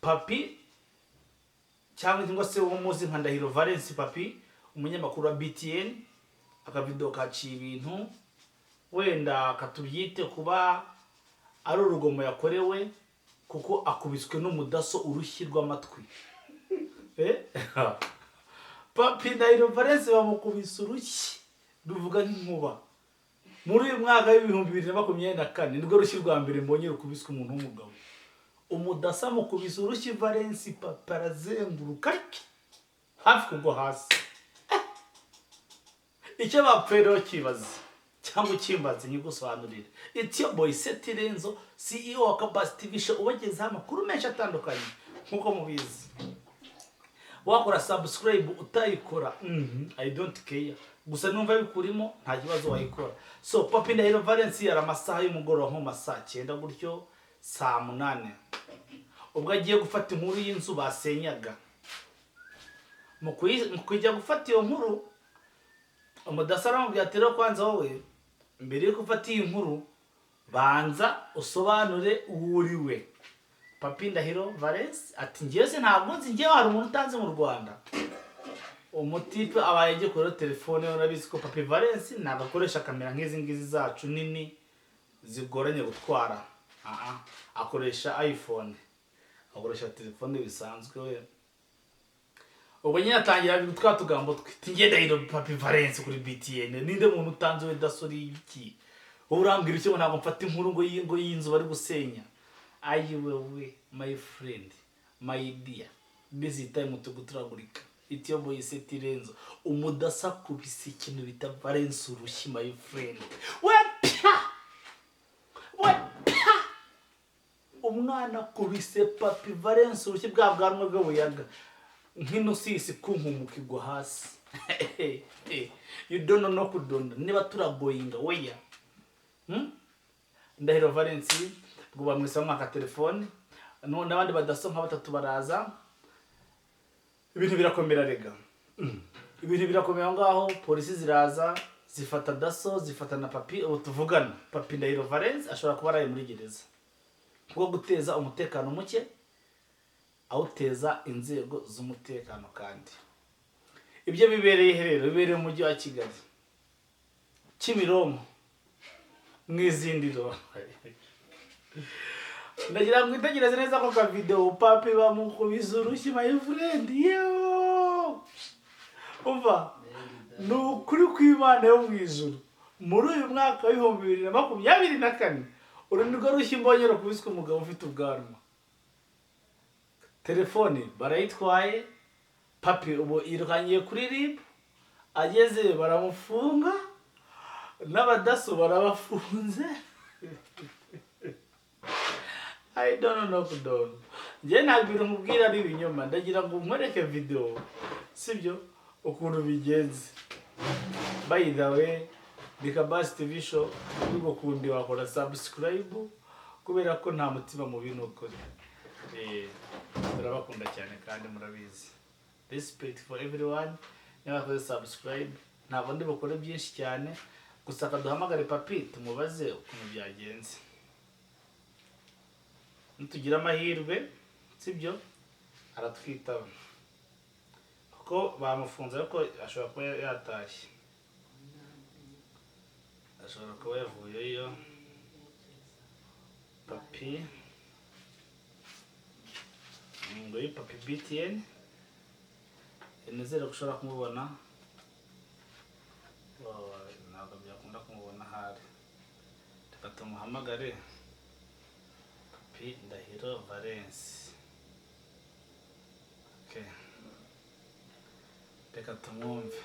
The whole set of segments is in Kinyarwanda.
Papi cyangwa se wo muzi nka Ndahiro Valence Papi umunyamakuru wa BTN akavido kaciye ibintu wenda katubyite kuba ari urugomo yakorewe kuko akubiswe n'umudaso urushyi rw'amatwi. Papi Ndahiro Valence bamukubise urushyi ruvuga nk'inkuba muri uyu mwaka w'ibihumbi 2024 nibwo rushyi rwa mbere mbonye rukubiswe umuntu w'umugabo. Umudasa mukubise urushyi Valence Papi arazenguruka hafi kugwa hasi. Icyo bapfero kibaza cyangwa ukimbaze nyigusobanurira. It's your boy Setirenzo, CEO wa Kabasi TV show ubagezaho amakuru menshi atandukanye nkuko mubizi. Wakora subscribe utayikora I don't care. Gusa numva bikurimo nta kibazo wayikora. So Papi Ndahiro Valence yari amasaha y'umugoroba nko masaa 9 gutyo saa 8. Ubwo agiye gufata inkuru y'inzu basenyaga. Mu kujya gufata iyo nkuru umudasa aramubwira ati rero kwanza wowe mbere yo gufata iyi nkuru banza usobanure uwuriwe. Papi Ndahiro Valence ati ngiye se ntabwo nzi ngiye hari umuntu utanze mu Rwanda. Umutipe abaye agiye kuri telefone urabizi ko Papi Valence nagakoresha kamera nk'izi ngizi zacu nini zigoranye gutwara. Akoresha iPhone. Akoresha telefone bisanzwe we. Ubwo nyine atangira gutwa tugambo twite ngenda iro Papi Valence kuri BTN. Ninde muntu utanze we dasori iki? Urambwira icyo ntabwo mfata inkuru ngo yinzu bari gusenya. Ayiwewe my friend, my dear. Busy time tuguturagurika. It's your boy Setirenzo. Umudasa kubise ikintu bita Valence urushyi my friend. Umwana kubise Papi Valence urushyi bwa bwanwa bw'ubuyaga. Nkino sisi kunkumukigwa hasi. You don't know no kudonda. Niba turagoyinga weya. Ndahiro Valence ngo bamwisa mwaka telefone. N'abandi badaso nka batatu baraza. Ibintu birakomera rega. Ibintu birakomera ngaho polisi ziraza zifata Daso zifata na Papi ubu tuvugana. Papi Ndahiro Valence ashobora kuba ari muri gereza. Kuko guteza umutekano muke awuteza inzego z'umutekano kandi. Ibyo bibereye rero bibereye mu mujyi wa Kigali. Kimironko mwizindiro. Ndagira ngo itegereze neza ko ka video Papi bamukubise urushyi my friend. Yo! Umva nukuri kw'Imana yo mwijuru muri uyu mwaka w'ibihumbi 2024 urunirwa rushyi mbonye rukubiswe umugabo ufite ubwanwa. Telefone barayitwaye. Papi ubu irukanye kuri RIB ageze baramufunga n'abadaso barabafunze. I don't know kudon. Je ntabwo nkubwira ari ibinyoma ndagira ngo nkwereke video sibyo ukuntu bigenze. By the way Kabasi TV show ubwo kundi wakora subscribe kubera ko nta mutima mu bintu ukora. Turabakunda cyane kandi murabizi. Respect for everyone. Nyabako subscribe. Ntabwo ndi bukore byinshi cyane gusa kaduhamagare Papi tumubaze ukuntu byagenze. Nitugira amahirwe sibyo aratwitaba. Kuko bamufunze ariko ashobora kuba yatashye. Ashobora kuba yavuyeyo. Papi ngo yi Papi BTN nizere ko ushobora kumubona. Ntabwo byakunda kumubona hari. Reka tumuhamagare Papi Ndahiro Valence. Okay. Reka tumwumve.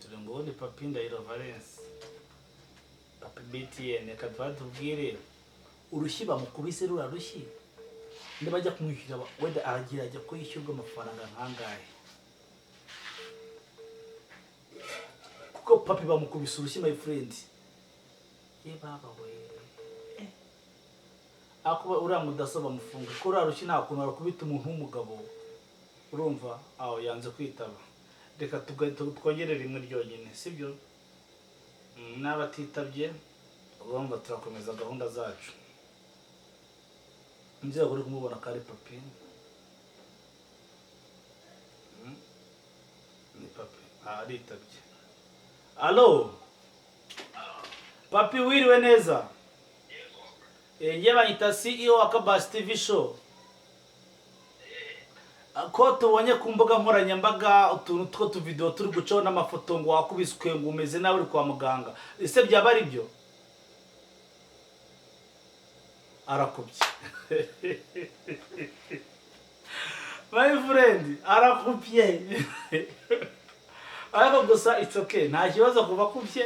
Turengo ni Papi Ndahiro Valence. Papi BTN reka tubwire urushyi bamukubise rura rushyi. Ndabajya kumwishyura wenda aragira ajya ko yishyurwa amafaranga nkangahe. Kuko Papi bamukubise urushyi my friend. Baba we. Akuba uramudasa bamufunga ko rarushyi nta kuntu arakubita umuntu w'umugabo. Urumva aho yanze kwitaba. Reka twongere rimwe ryonyine sibyo. N'abatitabye urumva turakomeza gahunda zacu. nzego uri kumubona kari papi ni papi aritabye. Allo papi wiriwe neza? Ngiye banyita CEO wa Kabasi TV show. Ko tubonye ku mbuga nkoranyambaga utuntu two tuvideo turi gucaho n'amafoto ngo wakubiswe ngo umeze nawe uri kwa muganga. Ese byaba ari byo? Arakubye. My friend, arakubye. Ariko gusa it's okay. Nta kibazo kuba kubye.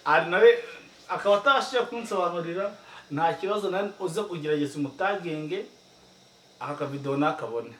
Ari nawe akaba atabashije kunsobanurira. Nta kibazo nani uze kugerageza umutagenge aka video nakabone.